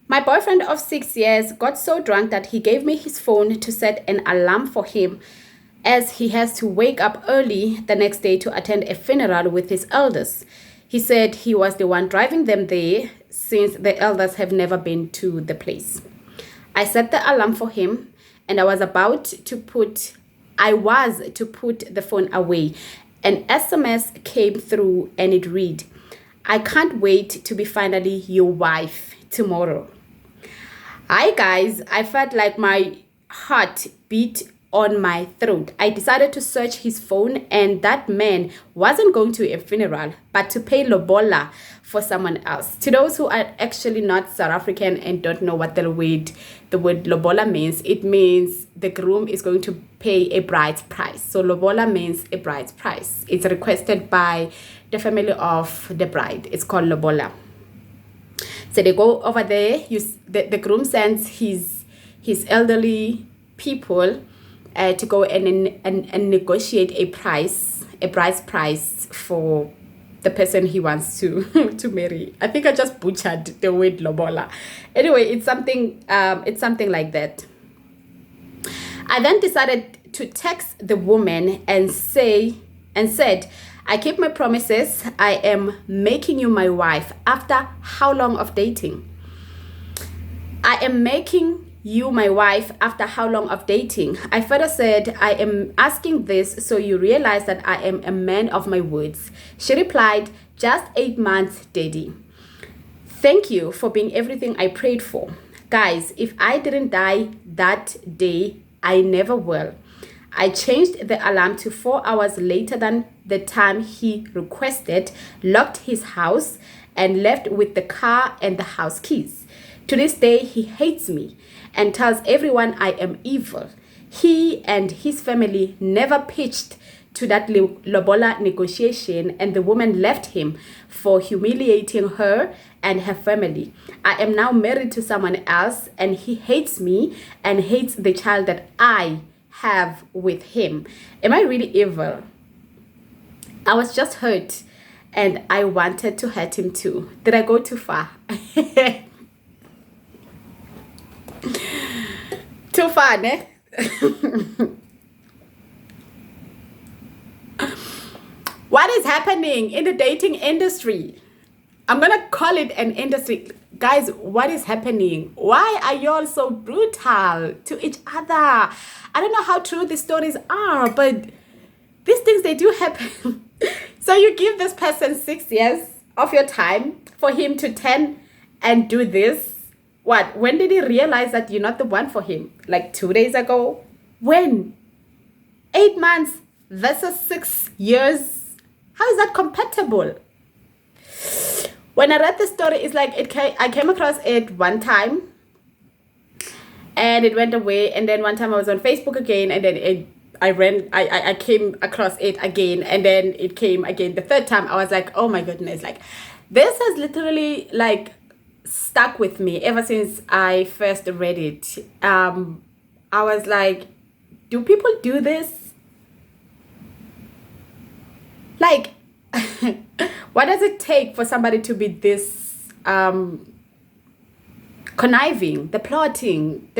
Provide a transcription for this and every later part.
My boyfriend of 6 years got so drunk that he gave me his phone to set an alarm for him, as he has to wake up early the next day to attend a funeral with his elders. He said he was the one driving them there since the elders have never been to the place. I set the alarm for him, and I was to put the phone away. An SMS came through and it read, "I can't wait to be finally your wife tomorrow." Hi guys, I felt like my heart beat on my throat. I decided to search his phone, and that man wasn't going to a funeral but to pay lobola for someone else. To those who are actually not South African and don't know what the word lobola means, it means the groom is going to pay a bride's price. So lobola means a bride's price. It's requested by the family of the bride. It's called lobola. So they go over there. The groom sends his elderly people to go and negotiate a bride's price for the person he wants to to marry. I think I just butchered the word lobola. Anyway, it's something like that. I then decided to text the woman and said, "I keep my promises. I am making you my wife after how long of dating? I am making you my wife after how long of dating?" I further said, "I am asking this so you realize that I am a man of my words." She replied, "Just 8 months, daddy. Thank you for being everything I prayed for." Guys, if I didn't die that day, I never will. I changed the alarm to 4 hours later than the time he requested, locked his house, and left with the car and the house keys. To this day, he hates me and tells everyone I am evil. He and his family never pitched to that lobola negotiation, and the woman left him for humiliating her and her family. I am now married to someone else, and he hates me and hates the child that I have with him. Am I really evil? I was just hurt, and I wanted to hurt him too. Did I go too far? Too far, ne? What is happening in the dating industry? I'm gonna call it an industry. Guys, what is happening? Why are y'all so brutal to each other? I don't know how true these stories are, but these things, they do happen. So you give this person 6 years of your time for him to turn and do this. What? When did he realize that you're not the one for him? Like 2 days ago? When? 8 months versus 6 years? How is that compatible? When I read the story, it's like I came across it one time and it went away, and then one time I was on Facebook again, and then I came across it again, and then it came again the third time. I was like, oh my goodness, like this has literally like stuck with me ever since I first read it. I was like, do people do this? Like, what does it take for somebody to be this conniving, the plotting,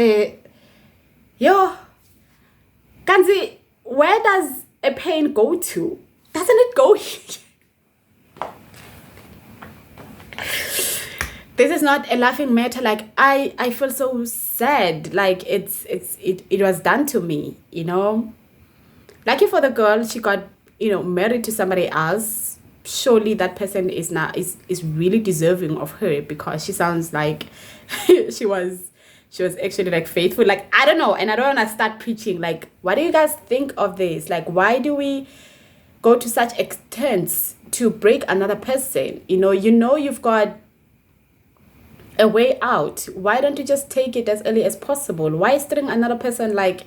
Kanzi, where does a pain go to? Doesn't it go here? This is not a laughing matter. Like, I feel so sad. Like, it was done to me, you know. Lucky for the girl, she got, married to somebody else. Surely that person is really deserving of her, because she sounds like she was actually like faithful. Like, I don't know, and I don't want to start preaching. Like, what do you guys think of this? Like, why do we go to such extents to break another person? You've got a way out. Why don't you just take it as early as possible? Why string another person like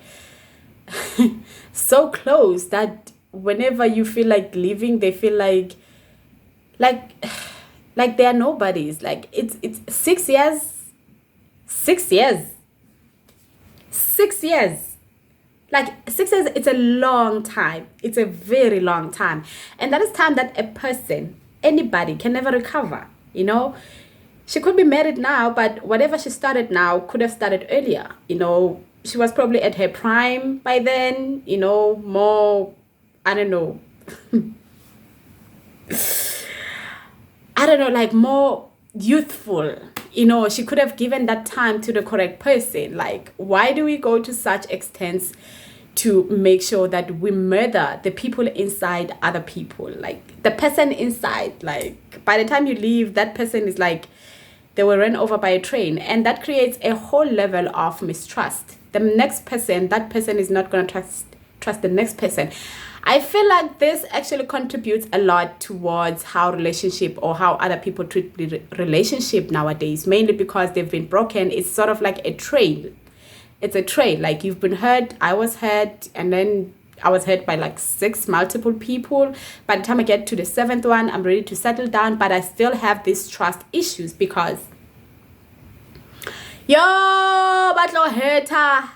so close that whenever you feel like leaving, they feel like they are nobodies? Like, it's 6 years. 6 years. 6 years. Like, 6 years, it's a long time. It's a very long time. And that is time that a person, anybody, can never recover, she could be married now, but whatever she started now could have started earlier. She was probably at her prime by then, more, I don't know. I don't know, like more youthful. She could have given that time to the correct person. Like, why do we go to such extents to make sure that we murder the people inside other people? Like, the person inside, like, by the time you leave, that person is like, they were run over by a train. And that creates a whole level of mistrust. The next person, that person is not going to trust the next person. I feel like this actually contributes a lot towards how relationship or how other people treat the relationship nowadays, mainly because they've been broken. It's sort of like a train. It's a train. Like, you've been hurt, I was hurt, and then I was hurt by like 6 multiple people. By the time I get to the 7th one, I'm ready to settle down, but I still have these trust issues because batlo hater.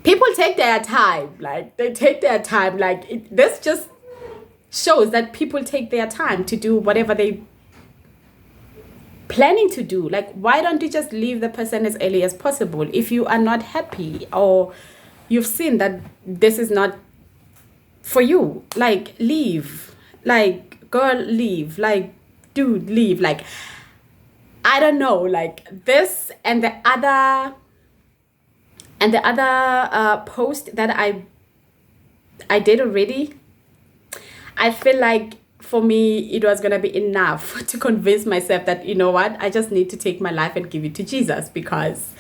People take their time. Like, they take their time. Like, this just shows that people take their time to do whatever they planning to do. Like, why don't you just leave the person as early as possible if you are not happy or you've seen that this is not for you? Like, leave. Like, girl, leave. Like, dude, leave. Like, I don't know. Like, this and the other post that I did already, I feel like for me it was gonna be enough to convince myself that, you know what, I just need to take my life and give it to Jesus, because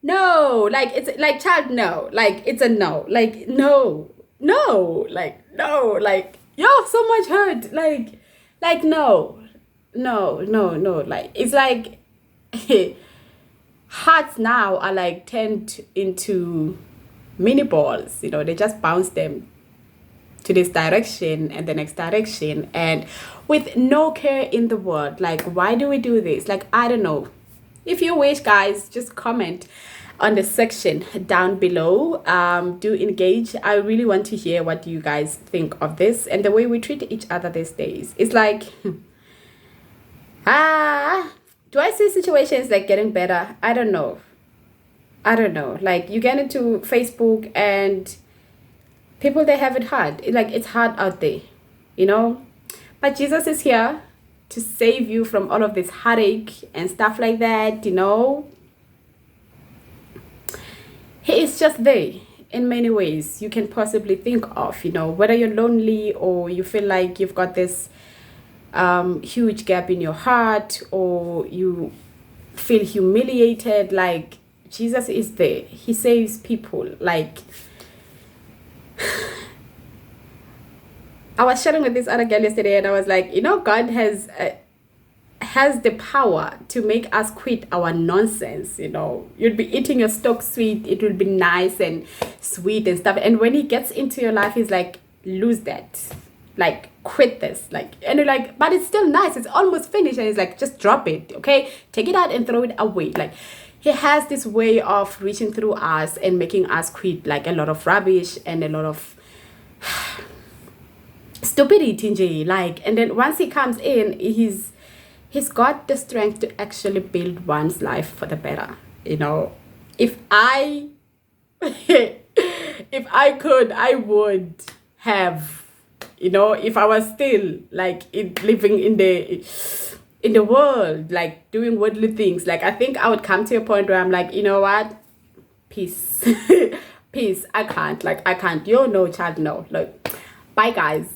no, like, it's like, child, no, like, it's a no, like, no, like, no, like, so much hurt, like no, like, it's like hearts now are like turned into mini balls. They just bounce them to this direction and the next direction, and with no care in the world. Like, why do we do this? Like, I don't know. If you wish, guys, just comment on the section down below. Do engage. I really want to hear what you guys think of this and the way we treat each other these days. It's like do I see situations like getting better? I don't know. Like, you get into Facebook and people, they have it hard. It's hard out there, But Jesus is here to save you from all of this heartache and stuff like that, He is just there in many ways you can possibly think of, whether you're lonely or you feel like you've got this huge gap in your heart, or you feel humiliated. Like, Jesus is there. He saves people. Like, I was sharing with this other girl yesterday, and I was like, God has the power to make us quit our nonsense. You'd be eating your stock sweet, it will be nice and sweet and stuff, and when He gets into your life, He's like, lose that. Like, quit this. Like, and you're like, but it's still nice, it's almost finished, and it's like, just drop it, okay? Take it out and throw it away. Like, He has this way of reaching through us and making us quit like a lot of rubbish and a lot of stupidity, like. And then once He comes in, he's got the strength to actually build one's life for the better. If I could, I would have, if I was still like living in the world, like doing worldly things, like, I think I would come to a point where I'm like, you know what, peace. Peace. I can't, no, child, no. Like, bye, guys.